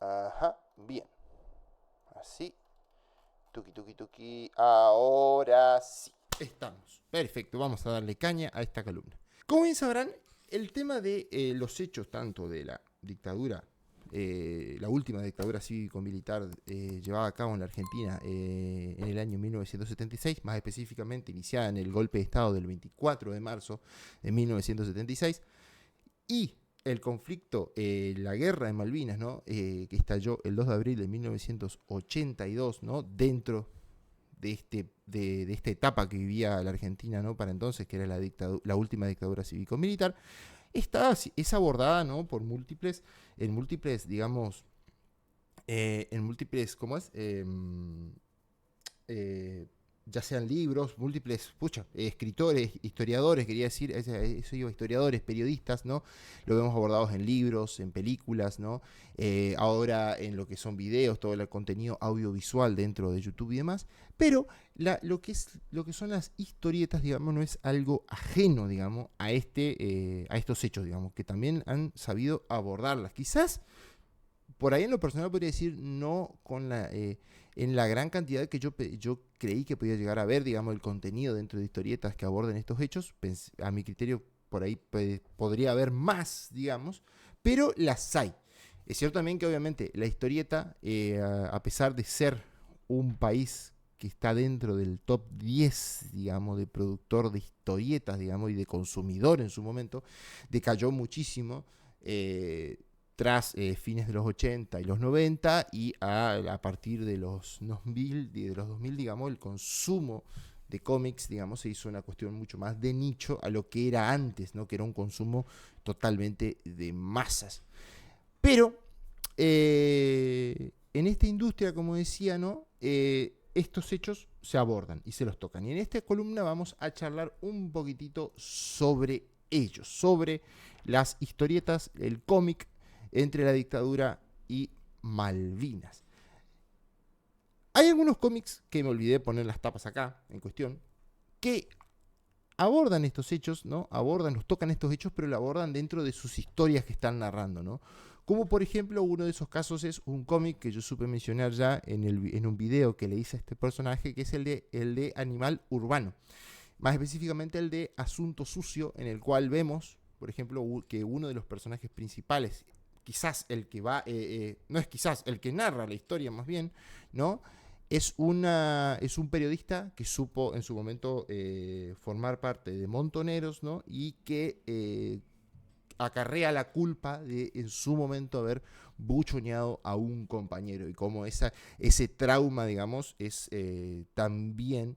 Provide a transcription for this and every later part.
Ajá, bien. Así. Tuki, tuki, tuki. Ahora sí. Estamos. Perfecto, vamos a darle caña a esta columna. Como bien sabrán, el tema de los hechos tanto de la dictadura, la última dictadura cívico-militar llevada a cabo en la Argentina en el año 1976, más específicamente iniciada en el golpe de Estado del 24 de marzo de 1976, y el conflicto, la guerra de Malvinas, ¿no? Que estalló el 2 de abril de 1982, ¿no? Dentro de esta etapa que vivía la Argentina, ¿no? Para entonces, que era la última dictadura cívico-militar, es abordada, ¿no? Por múltiples, digamos, en múltiples, ¿cómo es? Eh, ya sean libros, múltiples, escritores, historiadores, quería decir, eso digo, historiadores, periodistas, ¿no? Lo vemos abordados en libros, en películas, ¿no? Ahora en lo que son videos, todo el contenido audiovisual dentro de YouTube y demás, pero lo que son las historietas, digamos, no es algo ajeno, digamos, a estos hechos, digamos, que también han sabido abordarlas. Quizás por ahí en lo personal podría decir no en la gran cantidad que yo creí que podía llegar a ver, digamos, el contenido dentro de historietas que aborden estos hechos. A mi criterio, por ahí podría haber más, digamos, pero las hay. Es cierto también que obviamente la historieta, a pesar de ser un país que está dentro del top 10, digamos, de productor de historietas, digamos, y de consumidor en su momento, decayó muchísimo. Tras fines de los 80 y los 90 y a partir de los 2000, digamos, el consumo de cómics, digamos, se hizo una cuestión mucho más de nicho a lo que era antes, ¿no? Que era un consumo totalmente de masas. Pero en esta industria, como decía, ¿no? Estos hechos se abordan y se los tocan. Y en esta columna vamos a charlar un poquitito sobre ellos, sobre las historietas, el cómic entre la dictadura y Malvinas. Hay algunos cómics que me olvidé poner las tapas acá, en cuestión, que abordan estos hechos, ¿no? Nos tocan estos hechos, pero lo abordan dentro de sus historias que están narrando, ¿no? Como por ejemplo, uno de esos casos es un cómic que yo supe mencionar ya en un video que le hice a este personaje, que es el de Animal Urbano. Más específicamente el de Asunto Sucio, en el cual vemos, por ejemplo, que uno de los personajes principales, quizás el que va, no es quizás, el que narra la historia más bien, ¿no? Es un periodista que supo en su momento formar parte de Montoneros, ¿no? Y que acarrea la culpa de en su momento haber buchoneado a un compañero y cómo ese trauma, digamos, es también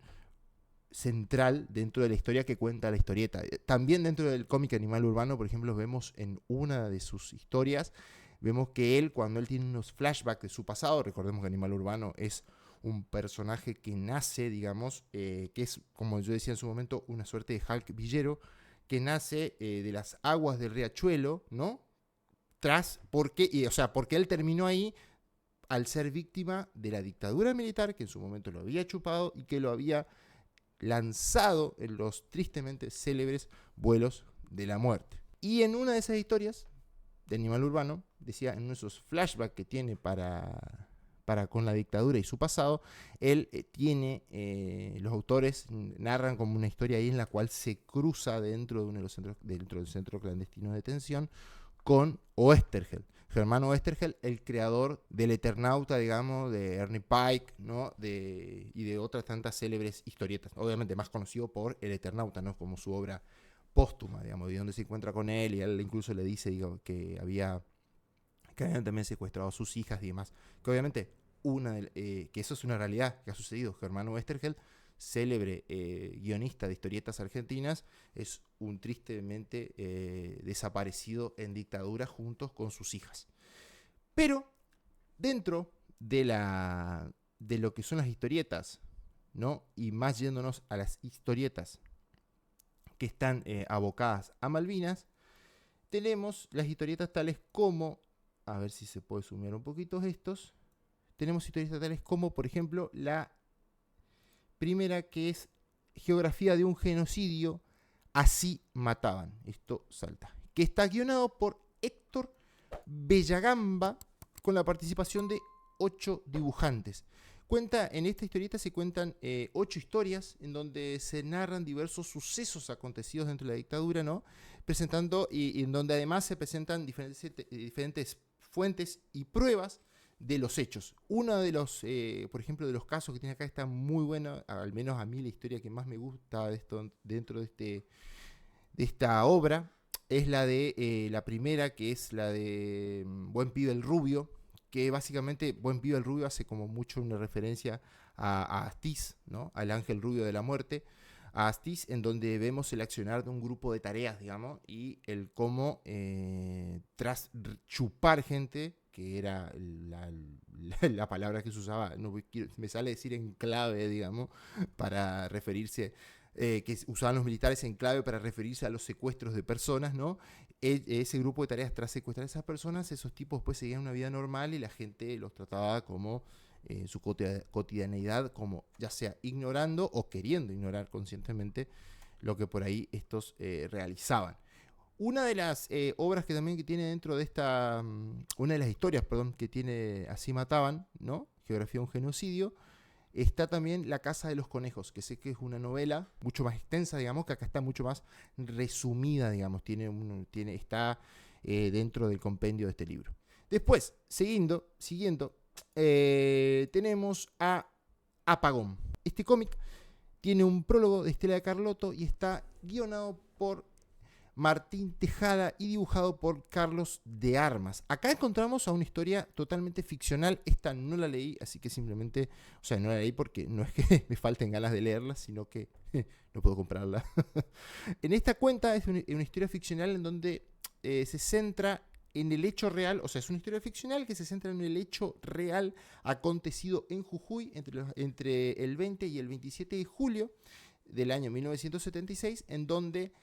central dentro de la historia que cuenta la historieta. También dentro del cómic Animal Urbano, por ejemplo, vemos en una de sus historias, vemos que él, cuando él tiene unos flashbacks de su pasado, recordemos que Animal Urbano es un personaje que nace, digamos, que es, como yo decía en su momento, una suerte de Hulk villero, que nace de las aguas del riachuelo, ¿no? Porque él terminó ahí al ser víctima de la dictadura militar, que en su momento lo había chupado y que lo había lanzado en los tristemente célebres vuelos de la muerte. Y en una de esas historias de Animal Urbano, decía, en uno de esos flashbacks que tiene para con la dictadura y su pasado, él los autores narran como una historia ahí en la cual se cruza dentro de uno de los centros, dentro del centro clandestino de detención, con Oesterheld. Germán Oesterheld, el creador del Eternauta, digamos, de Ernie Pike, ¿no? Y de otras tantas célebres historietas. Obviamente más conocido por El Eternauta, ¿no? Como su obra póstuma, digamos, de donde se encuentra con él, y él incluso le dice, digo, que habían también secuestrado a sus hijas y demás. Que obviamente, que eso es una realidad que ha sucedido. Germán Oesterheld, célebre guionista de historietas argentinas, es un tristemente desaparecido en dictadura junto con sus hijas. Pero dentro de lo que son las historietas, ¿no? Y más yéndonos a las historietas que están abocadas a Malvinas, tenemos las historietas tales como, a ver si se puede sumar un poquito estos, tenemos historietas tales como, por ejemplo, la primera, que es Geografía de un genocidio, así mataban. Esto salta. Que está guionado por Héctor Bellagamba, con la participación de 8 dibujantes. En esta historieta se cuentan 8 historias en donde se narran diversos sucesos acontecidos dentro de la dictadura, ¿no? Presentando y en donde además se presentan diferentes fuentes y pruebas de los hechos. Uno de los, por ejemplo, de los casos que tiene acá está muy bueno, al menos a mí la historia que más me gusta dentro de esta obra es la de la primera, que es la de Buen Pibe el Rubio, que básicamente Buen Pibe el Rubio hace como mucho una referencia a Astiz, ¿no? Al ángel rubio de la muerte, a Astiz, en donde vemos el accionar de un grupo de tareas, digamos, y el cómo tras chupar gente, que era la palabra que se usaba, no me sale decir en clave, digamos, para referirse, que usaban los militares en clave para referirse a los secuestros de personas, ¿no? Ese grupo de tareas tras secuestrar a esas personas, esos tipos pues seguían una vida normal y la gente los trataba como en su cotidianeidad, como ya sea ignorando o queriendo ignorar conscientemente lo que por ahí estos realizaban. Una de las obras que también que tiene dentro de esta, una de las historias, perdón, que tiene Así mataban, ¿no? Geografía de un genocidio, está también La Casa de los Conejos, que sé que es una novela mucho más extensa, digamos, que acá está mucho más resumida, digamos, está dentro del compendio de este libro. Después, siguiendo, tenemos a Apagón. Este cómic tiene un prólogo de Estela de Carlotto y está guionado por Martín Tejada y dibujado por Carlos de Armas. Acá encontramos a una historia totalmente ficcional. Esta no la leí, así que simplemente, o sea, no la leí porque no es que me falten ganas de leerla, sino que no puedo comprarla. En esta cuenta es una historia ficcional en donde se centra en el hecho real, o sea, es una historia ficcional que se centra en el hecho real acontecido en Jujuy entre el 20 y el 27 de julio del año 1976, en donde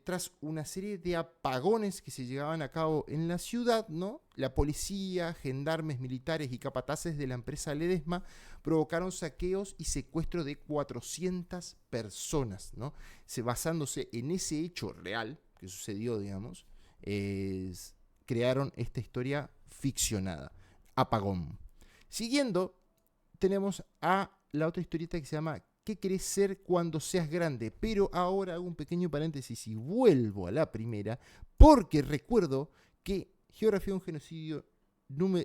tras una serie de apagones que se llevaban a cabo en la ciudad, ¿no? La policía, gendarmes, militares y capataces de la empresa Ledesma provocaron saqueos y secuestro de 400 personas, ¿no? Basándose en ese hecho real que sucedió, digamos, crearon esta historia ficcionada, Apagón. Siguiendo, tenemos a la otra historieta que se llama ¿Qué querés ser cuando seas grande? Pero ahora hago un pequeño paréntesis y vuelvo a la primera, porque recuerdo que Geografía de un genocidio,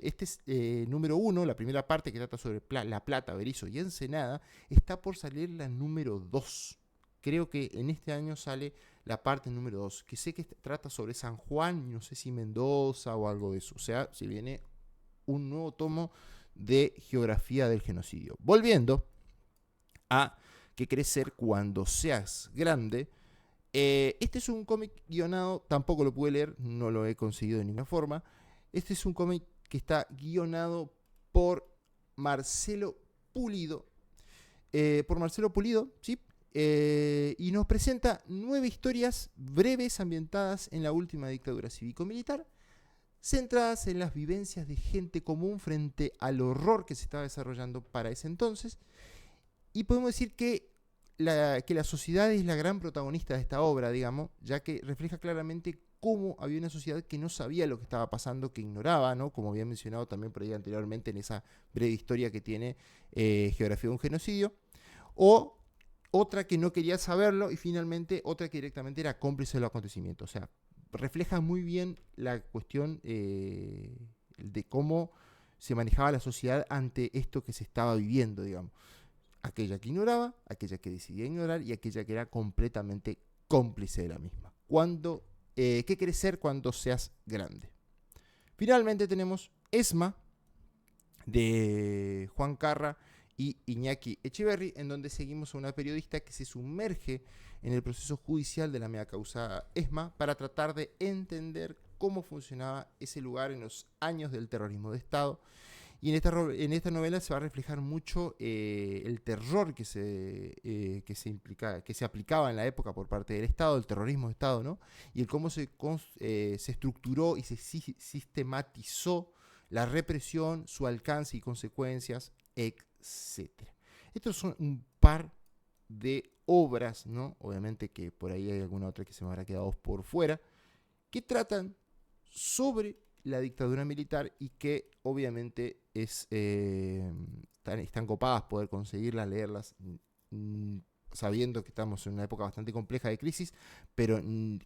este es número 1, la primera parte que trata sobre La Plata, Berizo y Ensenada, está por salir la número 2. Creo que en este año sale la parte número 2, que sé que trata sobre San Juan, no sé si Mendoza o algo de eso. O sea, se viene un nuevo tomo de Geografía del genocidio. Volviendo a ¿Qué querés ser cuando seas grande? Este es un cómic guionado, tampoco lo pude leer, no lo he conseguido de ninguna forma. Este es un cómic que está guionado por Marcelo Pulido. ¿Sí? Y nos presenta 9 historias breves ambientadas en la última dictadura cívico-militar, centradas en las vivencias de gente común frente al horror que se estaba desarrollando para ese entonces. Y podemos decir que la sociedad es la gran protagonista de esta obra, digamos, ya que refleja claramente cómo había una sociedad que no sabía lo que estaba pasando, que ignoraba, ¿no? Como había mencionado también por ahí anteriormente en esa breve historia que tiene Geografía de un genocidio, o otra que no quería saberlo y finalmente otra que directamente era cómplice de los acontecimientos. O sea, refleja muy bien la cuestión de cómo se manejaba la sociedad ante esto que se estaba viviendo, digamos. Aquella que ignoraba, aquella que decidía ignorar y aquella que era completamente cómplice de la misma. ¿Qué querés ser cuando seas grande? Finalmente tenemos Esma, de Juan Carra y Iñaki Echeverry, en donde seguimos a una periodista que se sumerge en el proceso judicial de la mega causa Esma para tratar de entender cómo funcionaba ese lugar en los años del terrorismo de Estado. Y en esta novela se va a reflejar mucho el terror que se aplicaba en la época por parte del Estado, el terrorismo de Estado, ¿no? Y el cómo se estructuró y se sistematizó la represión, su alcance y consecuencias, etc. Estos son un par de obras, ¿no? Obviamente que por ahí hay alguna otra que se me habrá quedado por fuera, que tratan sobre la dictadura militar y que obviamente están copadas poder conseguirlas, leerlas, sabiendo que estamos en una época bastante compleja de crisis, pero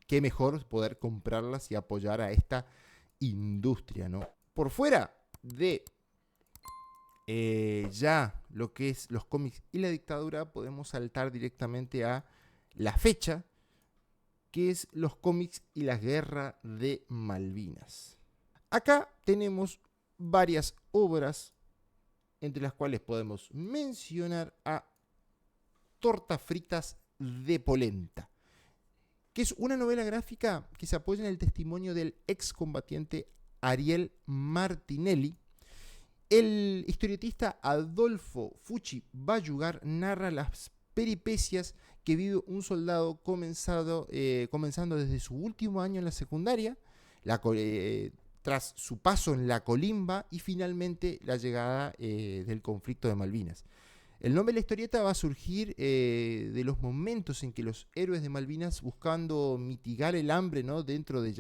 qué mejor poder comprarlas y apoyar a esta industria, ¿no? Por fuera de ya lo que es los cómics y la dictadura, podemos saltar directamente a la fecha, que es los cómics y la guerra de Malvinas. Acá tenemos varias obras, entre las cuales podemos mencionar a Tortas fritas de polenta, que es una novela gráfica que se apoya en el testimonio del excombatiente Ariel Martinelli. El historietista Adolfo Fucci Bayugar narra las peripecias que vive un soldado comenzando desde su último año en la secundaria, tras su paso en la colimba y finalmente la llegada del conflicto de Malvinas. El nombre de la historieta va a surgir de los momentos en que los héroes de Malvinas, buscando mitigar el hambre, ¿no? dentro de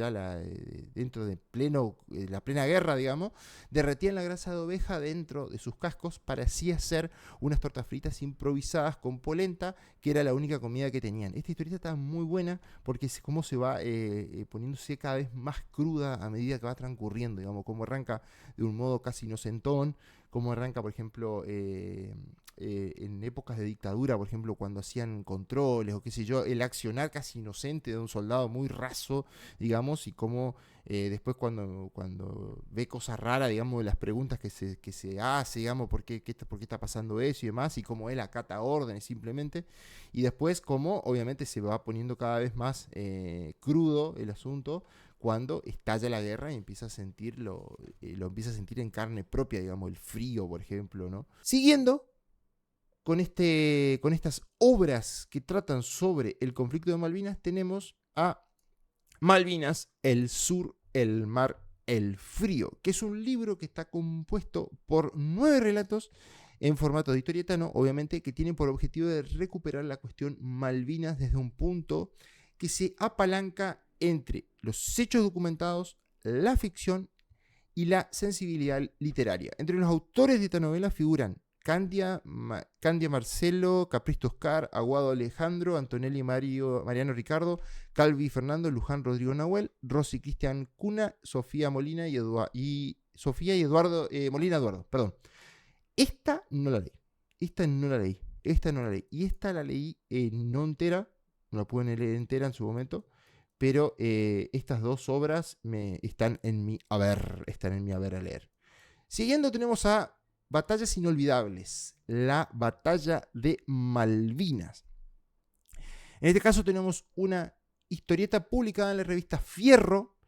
la plena guerra, digamos, derretían la grasa de oveja dentro de sus cascos para así hacer unas tortas fritas improvisadas con polenta, que era la única comida que tenían. Esta historieta está muy buena porque es cómo se va poniéndose cada vez más cruda a medida que va transcurriendo, digamos, cómo arranca de un modo casi inocentón, cómo arranca, por ejemplo, en épocas de dictadura, por ejemplo, cuando hacían controles o qué sé yo, el accionar casi inocente de un soldado muy raso, digamos, y cómo después cuando ve cosas raras, digamos, de las preguntas que se hace, digamos, por qué está pasando eso y demás, y cómo él acata órdenes simplemente, y después cómo obviamente se va poniendo cada vez más crudo el asunto, cuando estalla la guerra y empieza a sentirlo, lo empieza a sentir en carne propia, digamos, el frío, por ejemplo, ¿no? Siguiendo con estas obras que tratan sobre el conflicto de Malvinas, tenemos a Malvinas, el sur, el mar, el frío, que es un libro que está compuesto por 9 relatos en formato de historieta, ¿no? Obviamente, que tienen por objetivo de recuperar la cuestión Malvinas desde un punto que se apalanca entre los hechos documentados, la ficción y la sensibilidad literaria. Entre los autores de esta novela figuran Candia Marcelo, Capristo Oscar, Aguado Alejandro, Antonelli Mariano Ricardo, Calvi Fernando, Luján Rodrigo Nahuel, Rosy Cristian Cuna, Sofía Molina y Sofía y Eduardo Molina Eduardo, perdón. Esta no la leí. Y esta la leí no entera, no la pude leer entera en su momento, pero estas dos obras están en mi haber a leer. Siguiendo tenemos a Batallas Inolvidables, la batalla de Malvinas. En este caso tenemos una historieta publicada en la revista Fierro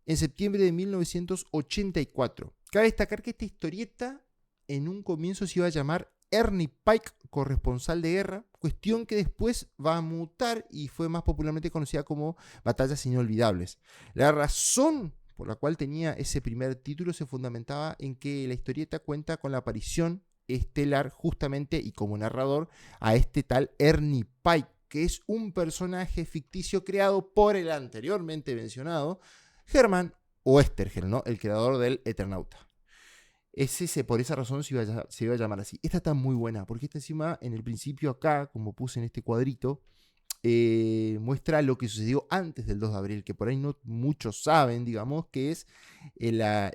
en septiembre de 1984. Cabe destacar que esta historieta en un comienzo se iba a llamar Ernie Pike, corresponsal de guerra, cuestión que después va a mutar y fue más popularmente conocida como Batallas Inolvidables. La razón por la cual tenía ese primer título se fundamentaba en que la historieta cuenta con la aparición estelar justamente y como narrador a este tal Ernie Pike, que es un personaje ficticio creado por el anteriormente mencionado Hermann Oesterheld, ¿no? El creador del Eternauta. Por esa razón se iba a llamar así. Esta está muy buena, porque esta encima, en el principio acá, como puse en este cuadrito, muestra lo que sucedió antes del 2 de abril, que por ahí no muchos saben, digamos, que es la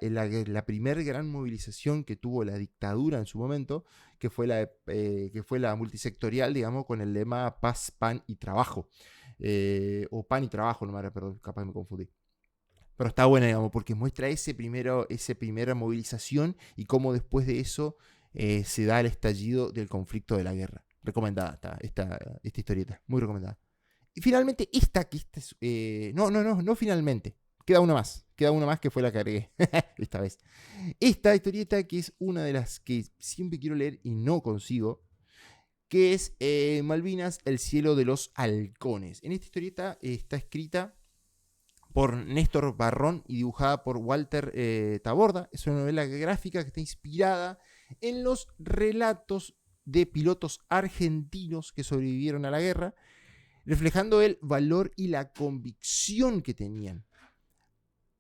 primera gran movilización que tuvo la dictadura en su momento, que fue la multisectorial, digamos, con el lema Paz, Pan y Trabajo. O Pan y Trabajo, no me perdón, capaz me confundí. Pero está buena, digamos, porque muestra esa primera movilización y cómo después de eso se da el estallido del conflicto de la guerra. Recomendada esta historieta, muy recomendada. Y finalmente no finalmente. Queda una más que fue la que agregué esta vez. Esta historieta, que es una de las que siempre quiero leer y no consigo, que es Malvinas, el cielo de los halcones. En esta historieta está escrita por Néstor Barrón y dibujada por Walter Taborda. Es una novela gráfica que está inspirada en los relatos de pilotos argentinos que sobrevivieron a la guerra, reflejando el valor y la convicción que tenían.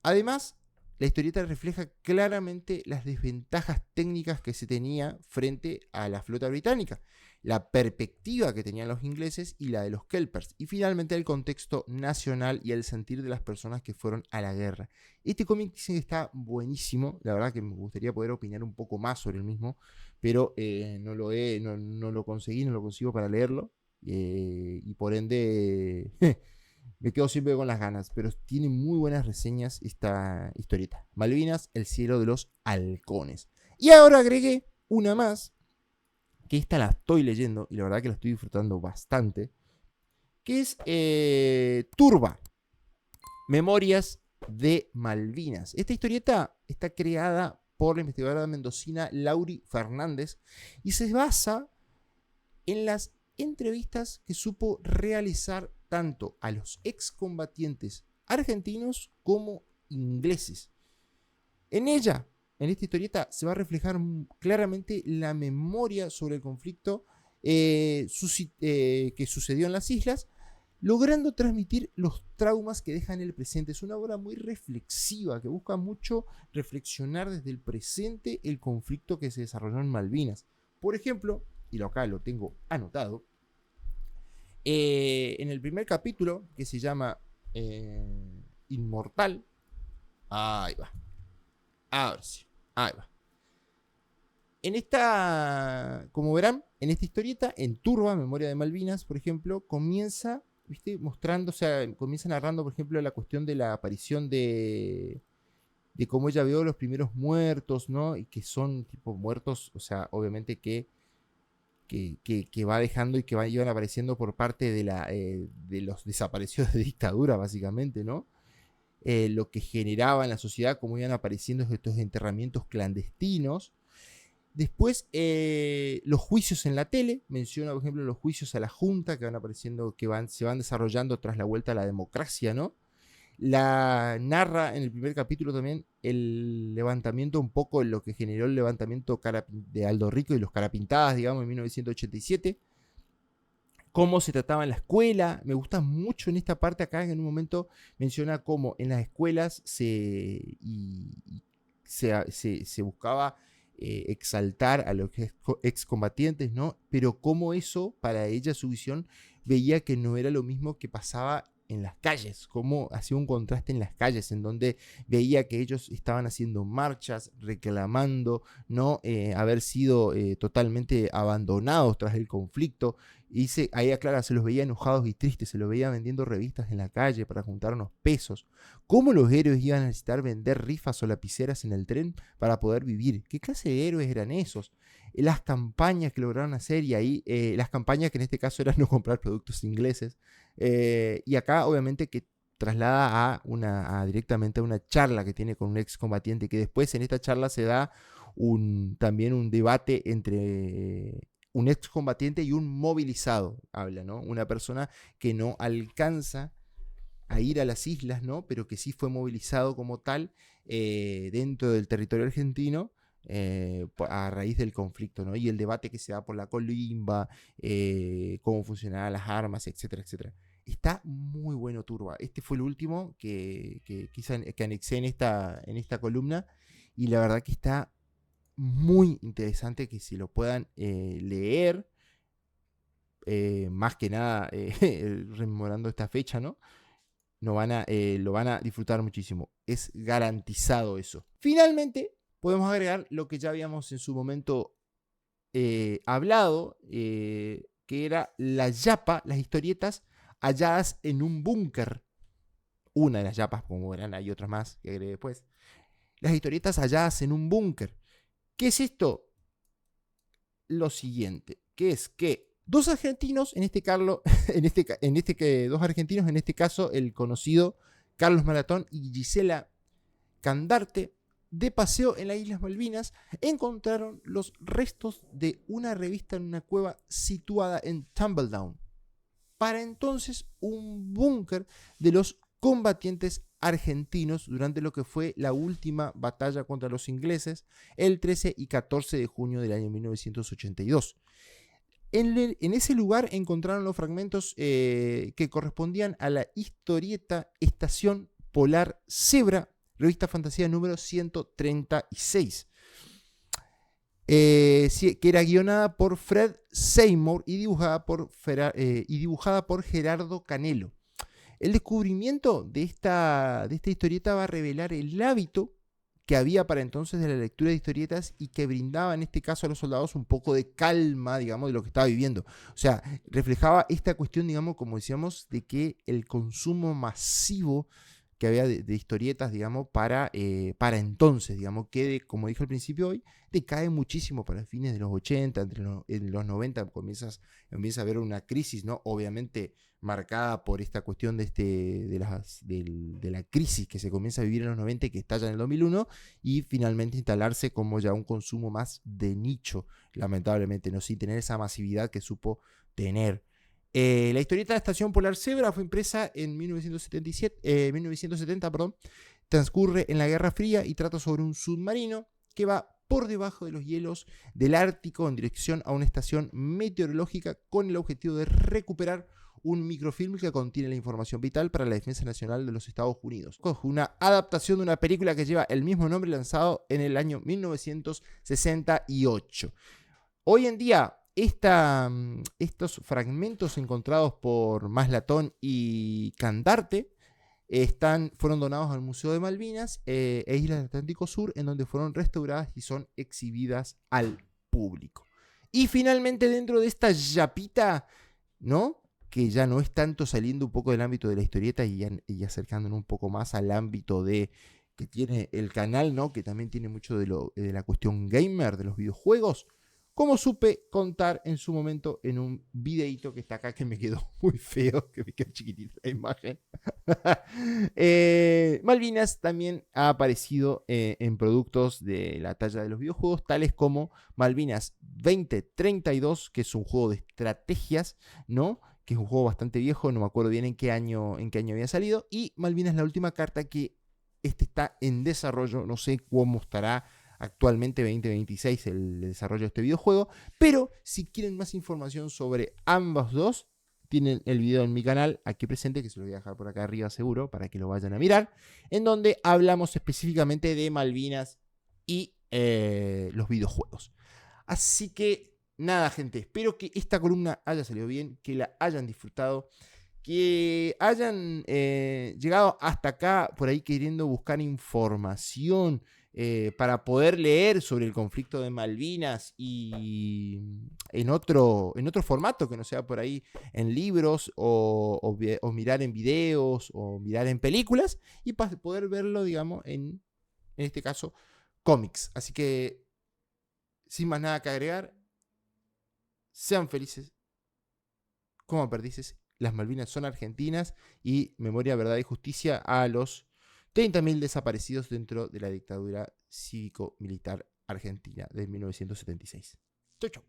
Además, la historieta refleja claramente las desventajas técnicas que se tenía frente a la flota británica, la perspectiva que tenían los ingleses y la de los kelpers, y finalmente el contexto nacional y el sentir de las personas que fueron a la guerra. Este cómic está buenísimo, la verdad que me gustaría poder opinar un poco más sobre el mismo, pero no lo conseguí, no lo consigo para leerlo, y por ende me quedo siempre con las ganas, pero tiene muy buenas reseñas esta historieta. Malvinas, el cielo de los halcones. Y ahora agregué una más, que esta la estoy leyendo y la verdad que la estoy disfrutando bastante, que es Turba, Memorias de Malvinas. Esta historieta está creada por la investigadora mendocina Lauri Fernández y se basa en las entrevistas que supo realizar tanto a los excombatientes argentinos como ingleses. En ella, en esta historieta, se va a reflejar claramente la memoria sobre el conflicto que sucedió en las islas, logrando transmitir los traumas que dejan el presente. Es una obra muy reflexiva, que busca mucho reflexionar desde el presente el conflicto que se desarrolló en Malvinas. Por ejemplo, y acá lo tengo anotado, en el primer capítulo, que se llama Inmortal, ahí va, ahora sí, ahí va. En esta, como verán, en esta historieta, en Turba, Memoria de Malvinas, por ejemplo, comienza, ¿viste? Mostrando, o sea, comienza narrando, por ejemplo, la cuestión de la aparición de cómo ella vio los primeros muertos, ¿no? Y que son tipo muertos, o sea, obviamente que va dejando y que iban apareciendo por parte de los desaparecidos de dictadura, básicamente, ¿no? Lo que generaba en la sociedad, cómo iban apareciendo estos enterramientos clandestinos. Después, los juicios en la tele, menciona, por ejemplo, los juicios a la Junta que van apareciendo, se van desarrollando tras la vuelta a la democracia, ¿no? La narra en el primer capítulo también el levantamiento, un poco lo que generó el levantamiento de Aldo Rico y los Carapintadas, digamos, en 1987. Cómo se trataba en la escuela. Me gusta mucho en esta parte acá, en un momento menciona cómo en las escuelas se buscaba exaltar a los excombatientes, ¿no? Pero cómo eso, para ella, su visión, veía que no era lo mismo que pasaba en las calles, cómo hacía un contraste en las calles, en donde veía que ellos estaban haciendo marchas, reclamando no haber sido totalmente abandonados tras el conflicto. Y ahí aclara, se los veía enojados y tristes, se los veía vendiendo revistas en la calle para juntar unos pesos. ¿Cómo los héroes iban a necesitar vender rifas o lapiceras en el tren para poder vivir? ¿Qué clase de héroes eran esos? Las campañas que lograron hacer, y ahí las campañas que en este caso eran no comprar productos ingleses, y acá obviamente que traslada directamente a una charla que tiene con un excombatiente, que después en esta charla se da también un debate entre un excombatiente y un movilizado, habla, ¿no? Una persona que no alcanza a ir a las islas, ¿no? Pero que sí fue movilizado como tal dentro del territorio argentino, a raíz del conflicto, ¿no? Y el debate que se da por la colimba, cómo funcionaban las armas, etcétera, etcétera. Está muy bueno Turba. Este fue el último que anexé en esta columna, y la verdad que está muy interesante, que si lo puedan leer, más que nada rememorando esta fecha, ¿no? Lo van a disfrutar muchísimo. Es garantizado eso. Finalmente, podemos agregar lo que ya habíamos en su momento hablado, que era la yapa, las historietas halladas en un búnker. Una de las yapas, como verán, hay otras más que agregué después. Las historietas halladas en un búnker. ¿Qué es esto? Lo siguiente, que es que dos argentinos, en este caso, el conocido Carlos Maratón y Gisela Candarte, de paseo en las Islas Malvinas, encontraron los restos de una revista en una cueva situada en Tumbledown. Para entonces, un búnker de los combatientes argentinos durante lo que fue la última batalla contra los ingleses, el 13 y 14 de junio del año 1982. En ese lugar encontraron los fragmentos que correspondían a la historieta Estación Polar Zebra, Revista Fantasía número 136. Que era guionada por Fred Seymour y dibujada por Gerardo Canelo. El descubrimiento de esta historieta va a revelar el hábito que había para entonces de la lectura de historietas y que brindaba en este caso a los soldados un poco de calma, digamos, de lo que estaba viviendo. O sea, reflejaba esta cuestión, digamos, como decíamos, de que el consumo masivo que había de historietas, digamos, para entonces, digamos, que, como dije al principio hoy, decae muchísimo para fines de los 80, en los 90 comienza a haber una crisis, ¿no? Obviamente marcada por esta cuestión de la crisis que se comienza a vivir en los 90 y que estalla en el 2001, y finalmente instalarse como ya un consumo más de nicho, lamentablemente, ¿no? Sin tener esa masividad que supo tener. La historieta de Estación Polar Zebra fue impresa en 1970, transcurre en la Guerra Fría y trata sobre un submarino que va por debajo de los hielos del Ártico en dirección a una estación meteorológica con el objetivo de recuperar un microfilm que contiene la información vital para la defensa nacional de los Estados Unidos. Una adaptación de una película que lleva el mismo nombre, lanzado en el año 1968. Hoy en día, estos fragmentos encontrados por Maslatón y Candarte fueron donados al Museo de Malvinas e Islas del Atlántico Sur, en donde fueron restauradas y son exhibidas al público. Y finalmente, dentro de esta yapita, ¿no?, que ya no es tanto saliendo un poco del ámbito de la historieta y acercándonos un poco más al ámbito que tiene el canal, ¿no?, que también tiene mucho de la cuestión gamer, de los videojuegos, como supe contar en su momento en un videito que está acá, que me quedó muy feo, que me quedó chiquitita la imagen. Malvinas también ha aparecido en productos de la talla de los videojuegos, tales como Malvinas 2032, que es un juego de estrategias, ¿no?, que es un juego bastante viejo, no me acuerdo bien en qué año había salido, y Malvinas la última carta, que está en desarrollo, no sé cómo estará actualmente 2026 el desarrollo de este videojuego, pero si quieren más información sobre ambos dos, tienen el video en mi canal aquí presente, que se lo voy a dejar por acá arriba seguro para que lo vayan a mirar, en donde hablamos específicamente de Malvinas y los videojuegos. Así que nada, gente, espero que esta columna haya salido bien, que la hayan disfrutado, que hayan llegado hasta acá por ahí queriendo buscar información para poder leer sobre el conflicto de Malvinas y en otro formato que no sea por ahí en libros o mirar en videos o mirar en películas, y para poder verlo, digamos, en este caso, cómics. Así que, sin más nada que agregar, sean felices como perdices. Las Malvinas son argentinas, y memoria, verdad y justicia a los 30.000 desaparecidos dentro de la dictadura cívico-militar argentina de 1976. Chau, chau.